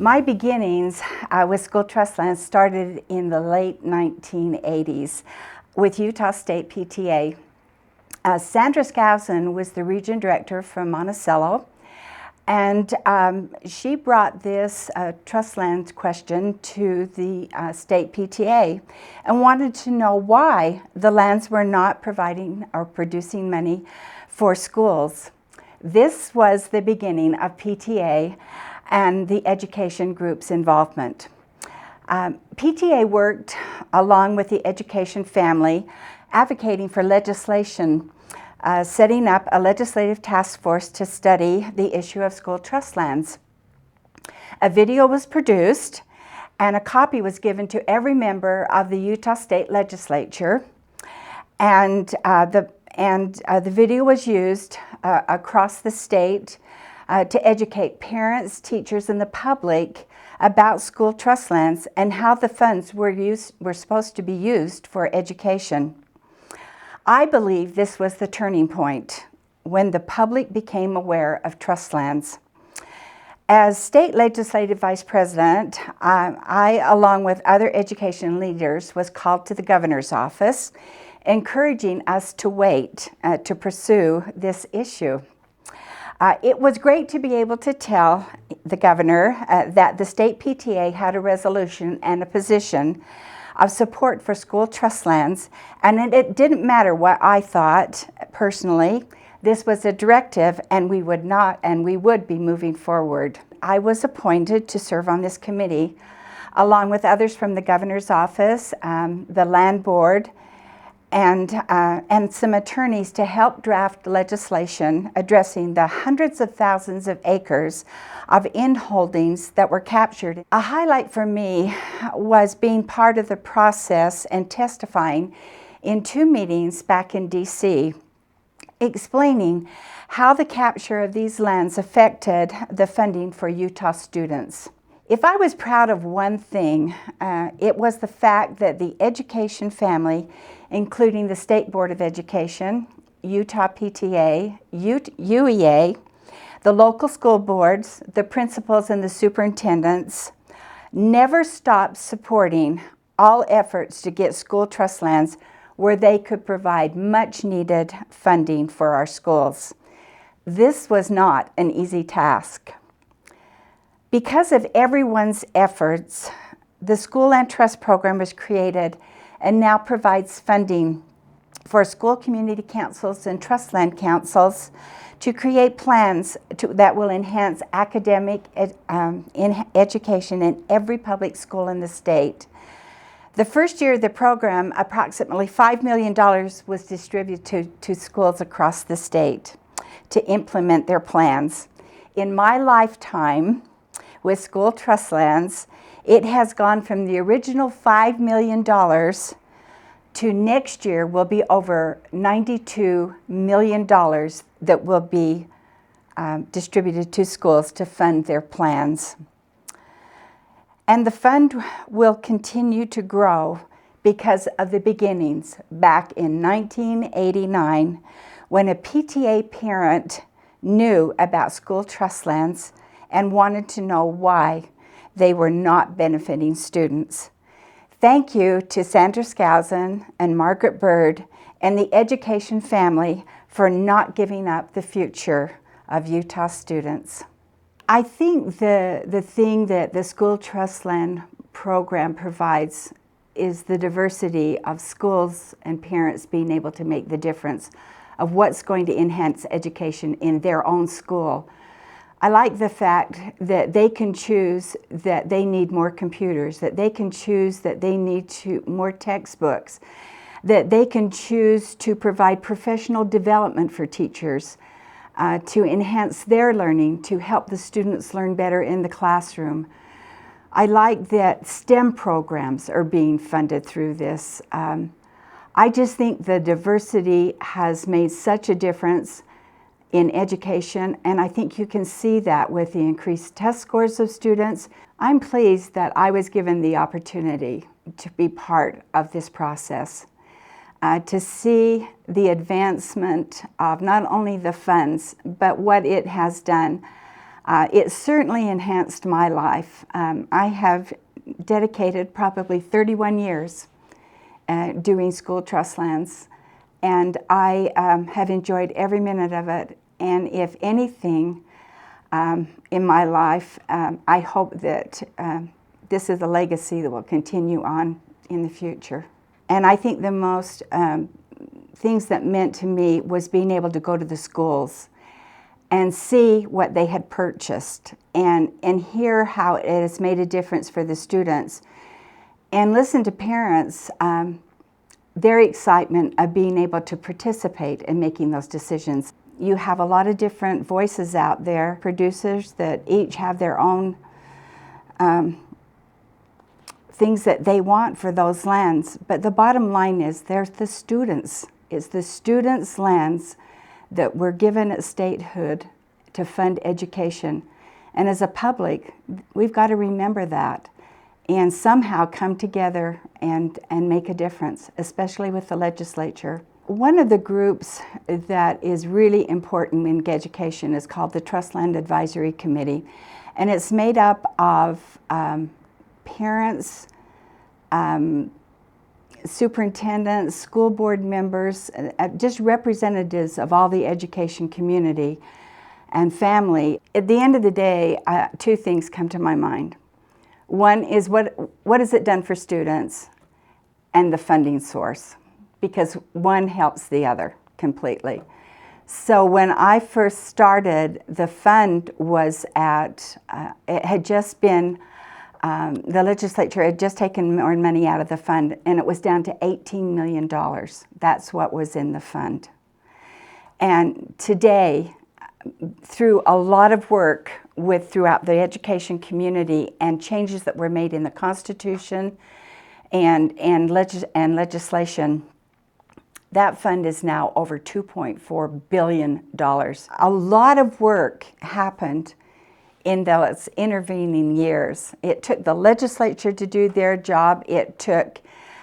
My beginnings with School Trust Lands started in the late 1980s with Utah State PTA. Sandra Skousen was the region director from Monticello, and she brought this trust land question to the state PTA and wanted to know why the lands were not providing or producing money for schools. This was the beginning of PTA and the education group's involvement. PTA worked along with the education family, advocating for legislation, setting up a legislative task force to study the issue of school trust lands. A video was produced and a copy was given to every member of the Utah State Legislature, and the video was used across the state to educate parents, teachers, and the public about school trust lands and how the funds were supposed to be used for education. I believe this was the turning point when the public became aware of trust lands. As state legislative vice president, I, along with other education leaders, was called to the governor's office, encouraging us to wait to pursue this issue. It was great to be able to tell the governor that the state PTA had a resolution and a position of support for school trust lands, and it didn't matter what I thought personally. This was a directive, and we would be moving forward. I was appointed to serve on this committee, along with others from the governor's office, the land board, and some attorneys to help draft legislation addressing the hundreds of thousands of acres of inholdings that were captured. A highlight for me was being part of the process and testifying in 2 meetings back in DC, explaining how the capture of these lands affected the funding for Utah students. If I was proud of one thing, it was the fact that the education family, including the State Board of Education, Utah PTA, UEA, the local school boards, the principals, and the superintendents, never stopped supporting all efforts to get school trust lands where they could provide much needed funding for our schools. This was not an easy task. Because of everyone's efforts, the School Land Trust Program was created and now provides funding for school community councils and trust land councils to create plans that will enhance academic education in every public school in the state. The first year of the program, approximately $5 million was distributed to schools across the state to implement their plans. In my lifetime with School Trust Lands, it has gone from the original $5 million to next year will be over $92 million that will be distributed to schools to fund their plans. And the fund will continue to grow because of the beginnings back in 1989 when a PTA parent knew about school trust lands and wanted to know why they were not benefiting students. Thank you to Sandra Skousen and Margaret Bird and the education family for not giving up the future of Utah students. I think the thing that the School Trust Land program provides is the diversity of schools and parents being able to make the difference of what's going to enhance education in their own school. I like the fact that they can choose that they need more computers, that they can choose that they need more textbooks, that they can choose to provide professional development for teachers, to enhance their learning, to help the students learn better in the classroom. I like that STEM programs are being funded through this. I just think the diversity has made such a difference in education, and I think you can see that with the increased test scores of students. I'm pleased that I was given the opportunity to be part of this process, to see the advancement of not only the funds, but what it has done It certainly enhanced my life. I have dedicated probably 31 years doing school trust lands, and I have enjoyed every minute of it. And if anything in my life, I hope that this is a legacy that will continue on in the future. And I think the most things that meant to me was being able to go to the schools and see what they had purchased and hear how it has made a difference for the students, and listen to parents, their excitement of being able to participate in making those decisions. You have a lot of different voices out there, producers that each have their own things that they want for those lands, but the bottom line is there's the students. It's the students' lands that were given at statehood to fund education. And as a public, we've got to remember that and somehow come together and make a difference, especially with the legislature. One of the groups that is really important in education is called the Trust Land Advisory Committee, and it's made up of parents, superintendents, school board members, just representatives of all the education community and family. At the end of the day, two things come to my mind. One is what has it done for students, and the funding source, because one helps the other completely. So when I first started, the fund was it had just been, the legislature had just taken more money out of the fund, and it was down to $18 million. That's what was in the fund. And today, through a lot of work throughout the education community and changes that were made in the Constitution and legislation, that fund is now over $2.4 billion. A lot of work happened in those intervening years. It took the legislature to do their job. It took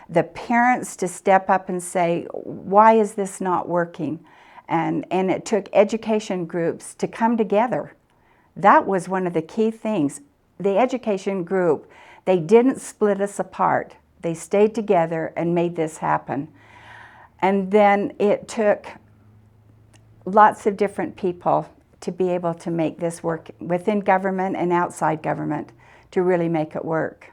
the parents to step up and say, why is this not working? And it took education groups to come together. That was one of the key things. The education group, they didn't split us apart. They stayed together and made this happen. And then it took lots of different people to be able to make this work within government and outside government to really make it work.